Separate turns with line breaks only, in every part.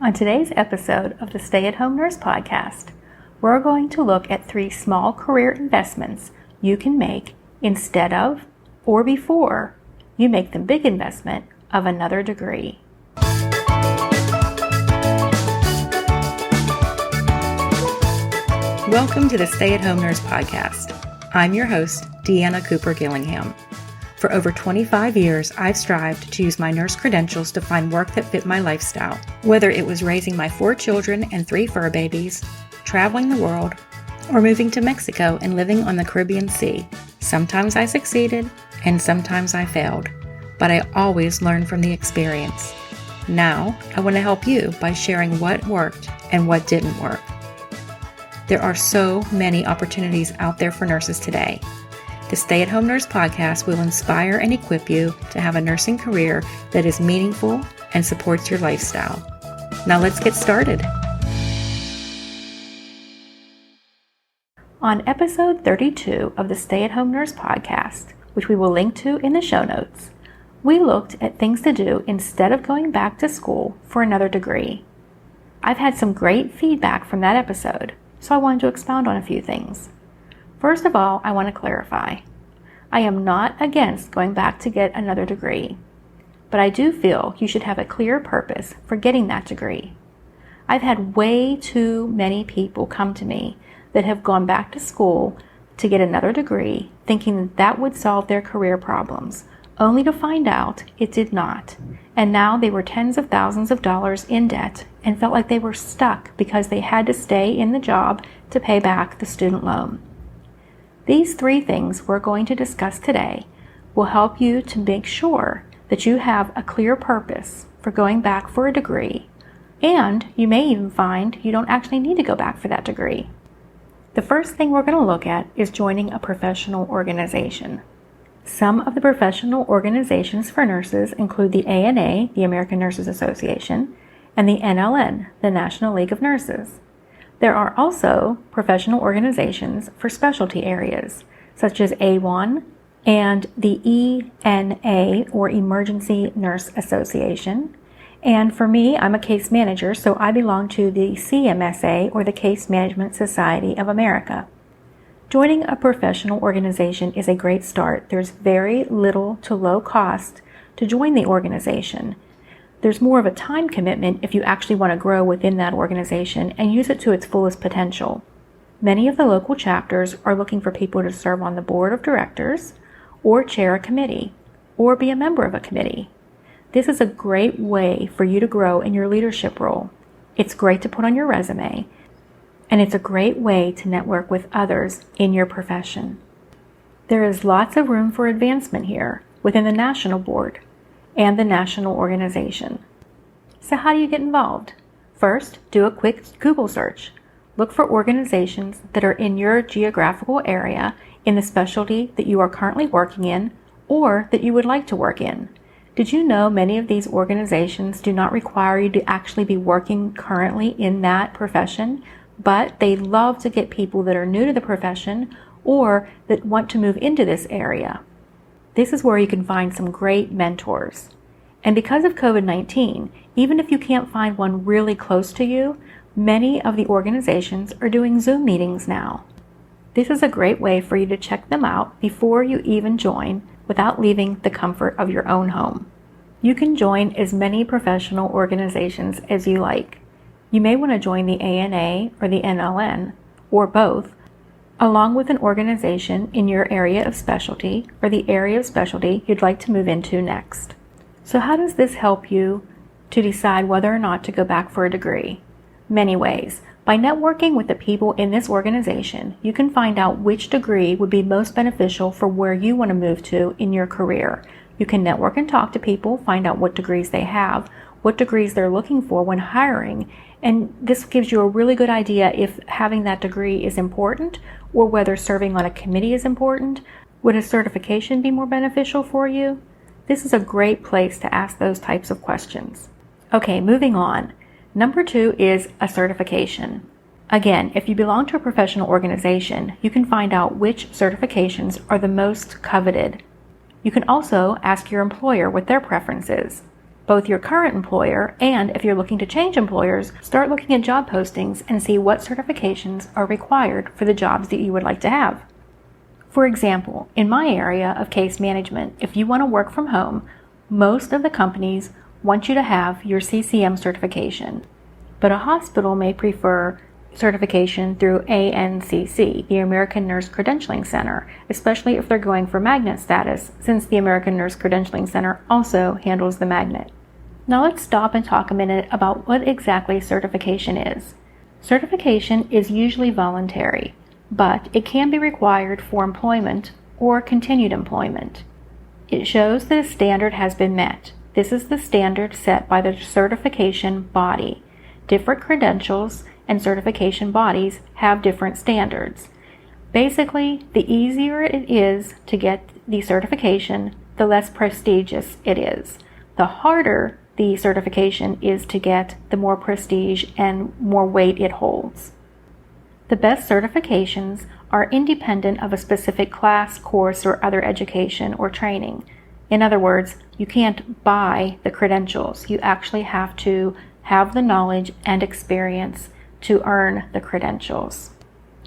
On today's episode of the Stay-at-Home Nurse Podcast, we're going to look at 3 small career investments you can make instead of or before you make the big investment of another degree. Welcome to the Stay-at-Home Nurse Podcast. I'm your host, Deanna Cooper Gillingham. For over 25 years, I've strived to use my nurse credentials to find work that fit my lifestyle. Whether it was raising my 4 children and 3 fur babies, traveling the world, or moving to Mexico and living on the Caribbean Sea. Sometimes I succeeded, and sometimes I failed, but I always learned from the experience. Now, I want to help you by sharing what worked and what didn't work. There are so many opportunities out there for nurses today. The Stay-at-Home Nurse Podcast will inspire and equip you to have a nursing career that is meaningful and supports your lifestyle. Now let's get started. On episode 32 of the Stay-at-Home Nurse Podcast, which we will link to in the show notes, we looked at things to do instead of going back to school for another degree. I've had some great feedback from that episode, so I wanted to expound on a few things. First of all, I want to clarify. I am not against going back to get another degree, but I do feel you should have a clear purpose for getting that degree. I've had way too many people come to me that have gone back to school to get another degree thinking that would solve their career problems, only to find out it did not. And now they were tens of thousands of dollars in debt and felt like they were stuck because they had to stay in the job to pay back the student loan. These 3 things we're going to discuss today will help you to make sure that you have a clear purpose for going back for a degree, and you may even find you don't actually need to go back for that degree. The first thing we're going to look at is joining a professional organization. Some of the professional organizations for nurses include the ANA, the American Nurses Association, and the NLN, the National League of Nurses. There are also professional organizations for specialty areas, such as A1 and the ENA, or Emergency Nurse Association. And for me, I'm a case manager, so I belong to the CMSA, or the Case Management Society of America. Joining a professional organization is a great start. There's very little to low cost to join the organization. There's more of a time commitment if you actually want to grow within that organization and use it to its fullest potential. Many of the local chapters are looking for people to serve on the board of directors, or chair a committee, or be a member of a committee. This is a great way for you to grow in your leadership role. It's great to put on your resume, and it's a great way to network with others in your profession. There is lots of room for advancement here within the national board and the national organization. So how do you get involved? First, do a quick Google search. Look for organizations that are in your geographical area in the specialty that you are currently working in or that you would like to work in. Did you know many of these organizations do not require you to actually be working currently in that profession, but they love to get people that are new to the profession or that want to move into this area? This is where you can find some great mentors. And because of COVID-19, even if you can't find one really close to you, many of the organizations are doing Zoom meetings now. This is a great way for you to check them out before you even join without leaving the comfort of your own home. You can join as many professional organizations as you like. You may want to join the ANA or the NLN, or both, along with an organization in your area of specialty or the area of specialty you'd like to move into next. So how does this help you to decide whether or not to go back for a degree? Many ways. By networking with the people in this organization, you can find out which degree would be most beneficial for where you want to move to in your career. You can network and talk to people, find out what degrees they have, what degrees they're looking for when hiring, and this gives you a really good idea if having that degree is important or whether serving on a committee is important. Would a certification be more beneficial for you? This is a great place to ask those types of questions. Okay, moving on. Number 2 is a certification. Again, if you belong to a professional organization, you can find out which certifications are the most coveted. You can also ask your employer what their preference is. both your current employer and if you're looking to change employers, start looking at job postings and see what certifications are required for the jobs that you would like to have. For example, in my area of case management, if you want to work from home, most of the companies want you to have your CCM certification, but a hospital may prefer certification through ANCC, the American Nurse Credentialing Center, especially if they're going for magnet status, since the American Nurse Credentialing Center also handles the magnet. Now let's stop and talk a minute about what exactly certification is. Certification is usually voluntary, but it can be required for employment or continued employment. It shows that a standard has been met. This is the standard set by the certification body. Different credentials and certification bodies have different standards. Basically, the easier it is to get the certification, the less prestigious it is. The harder the certification is to get, the more prestige and more weight it holds. The best certifications are independent of a specific class, course, or other education or training. In other words, you can't buy the credentials. You actually have to have the knowledge and experience to earn the credentials.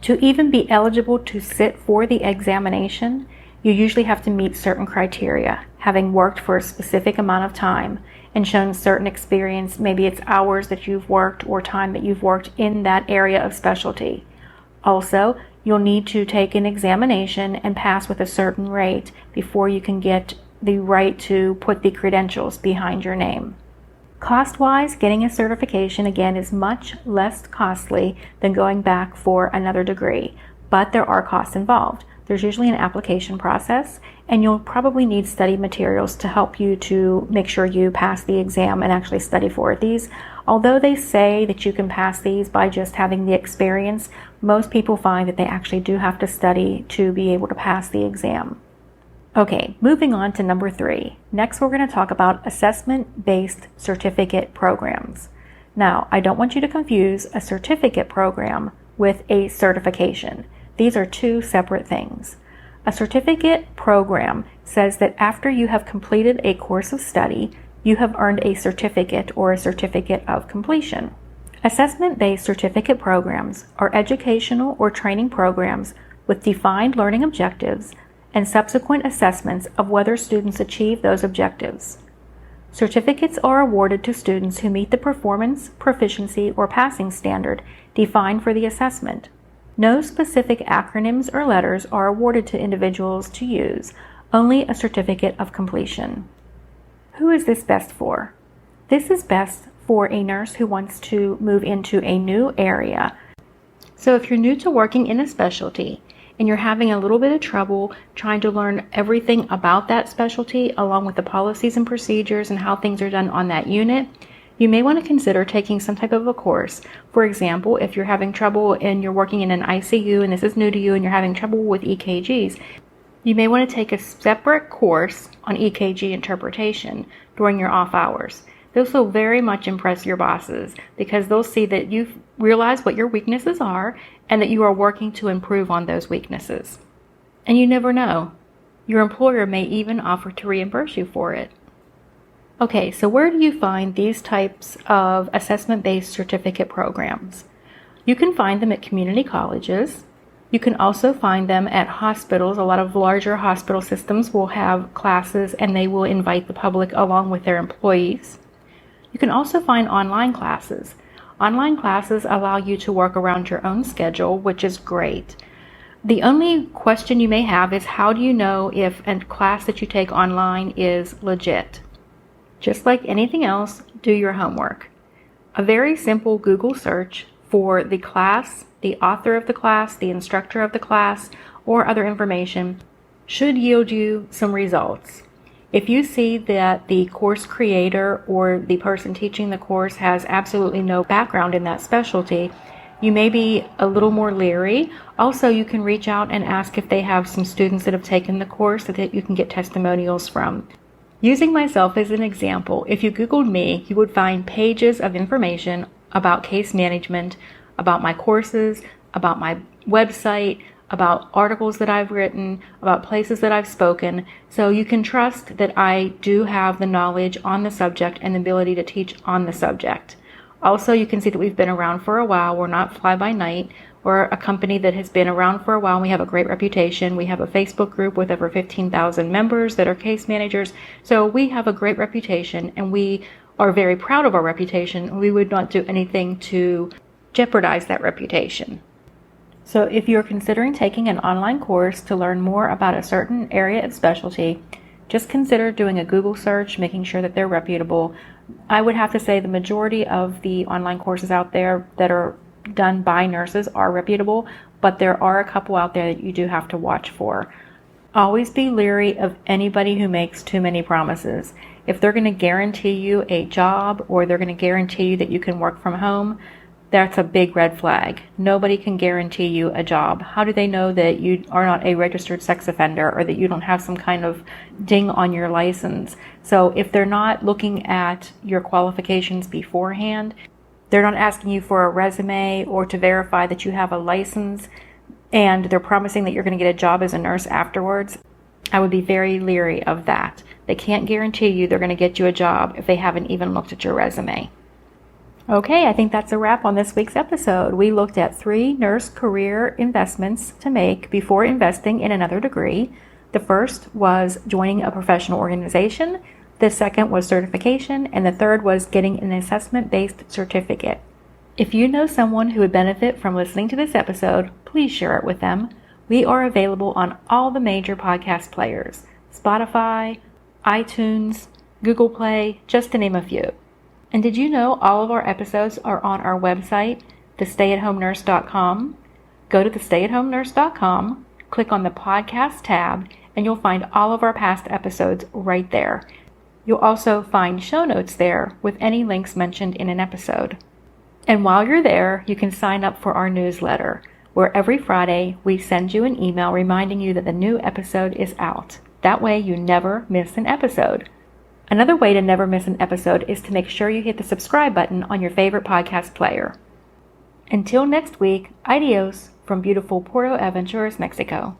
To even be eligible to sit for the examination, you usually have to meet certain criteria, having worked for a specific amount of time and shown certain experience. Maybe it's hours that you've worked or time that you've worked in that area of specialty. Also, you'll need to take an examination and pass with a certain rate before you can get the right to put the credentials behind your name. Cost-wise, getting a certification, again, is much less costly than going back for another degree, but there are costs involved. There's usually an application process, and you'll probably need study materials to help you to make sure you pass the exam and actually study for these. Although they say that you can pass these by just having the experience, most people find that they actually do have to study to be able to pass the exam. Okay, moving on to number 3. Next, we're going to talk about assessment-based certificate programs. Now, I don't want you to confuse a certificate program with a certification. These are two separate things. A certificate program says that after you have completed a course of study, you have earned a certificate or a certificate of completion. Assessment-based certificate programs are educational or training programs with defined learning objectives and subsequent assessments of whether students achieve those objectives. Certificates are awarded to students who meet the performance, proficiency, or passing standard defined for the assessment. No specific acronyms or letters are awarded to individuals to use, only a certificate of completion. Who is this best for? This is best for a nurse who wants to move into a new area. So if you're new to working in a specialty, and you're having a little bit of trouble trying to learn everything about that specialty along with the policies and procedures and how things are done on that unit, you may want to consider taking some type of a course. For example, if you're having trouble and you're working in an ICU and this is new to you and you're having trouble with EKGs, you may want to take a separate course on EKG interpretation during your off hours. This will very much impress your bosses because they'll see that you've realized what your weaknesses are and that you are working to improve on those weaknesses. And you never know. Your employer may even offer to reimburse you for it. Okay, so where do you find these types of assessment-based certificate programs? You can find them at community colleges. You can also find them at hospitals. A lot of larger hospital systems will have classes and they will invite the public along with their employees. You can also find online classes. Online classes allow you to work around your own schedule, which is great. The only question you may have is how do you know if a class that you take online is legit? Just like anything else, do your homework. A very simple Google search for the class, the author of the class, the instructor of the class, or other information should yield you some results. If you see that the course creator or the person teaching the course has absolutely no background in that specialty, you may be a little more leery. Also, you can reach out and ask if they have some students that have taken the course that you can get testimonials from. Using myself as an example, if you Googled me, you would find pages of information about case management, about my courses, about my website, about articles that I've written, about places that I've spoken, so you can trust that I do have the knowledge on the subject and the ability to teach on the subject. Also, you can see that we've been around for a while. We're not fly-by-night. We're a company that has been around for a while, and we have a great reputation. We have a Facebook group with over 15,000 members that are case managers. So we have a great reputation, and we are very proud of our reputation. We would not do anything to jeopardize that reputation. So if you're considering taking an online course to learn more about a certain area of specialty, just consider doing a Google search, making sure that they're reputable. I would have to say the majority of the online courses out there that are done by nurses are reputable, but there are a couple out there that you do have to watch for. Always be leery of anybody who makes too many promises. If they're going to guarantee you a job or they're going to guarantee you that you can work from home, that's a big red flag. Nobody can guarantee you a job. How do they know that you are not a registered sex offender or that you don't have some kind of ding on your license? So if they're not looking at your qualifications beforehand, they're not asking you for a resume or to verify that you have a license, and they're promising that you're going to get a job as a nurse afterwards, I would be very leery of that. They can't guarantee you they're going to get you a job if they haven't even looked at your resume. Okay, I think that's a wrap on this week's episode. We looked at 3 nurse career investments to make before investing in another degree. The first was joining a professional organization. The second was certification. And the third was getting an assessment-based certificate. If you know someone who would benefit from listening to this episode, please share it with them. We are available on all the major podcast players: Spotify, iTunes, Google Play, just to name a few. And did you know all of our episodes are on our website, thestayathomenurse.com? Go to thestayathomenurse.com, click on the podcast tab, and you'll find all of our past episodes right there. You'll also find show notes there with any links mentioned in an episode. And while you're there, you can sign up for our newsletter, where every Friday we send you an email reminding you that the new episode is out. That way you never miss an episode. Another way to never miss an episode is to make sure you hit the subscribe button on your favorite podcast player. Until next week, adios from beautiful Puerto Aventuras, Mexico.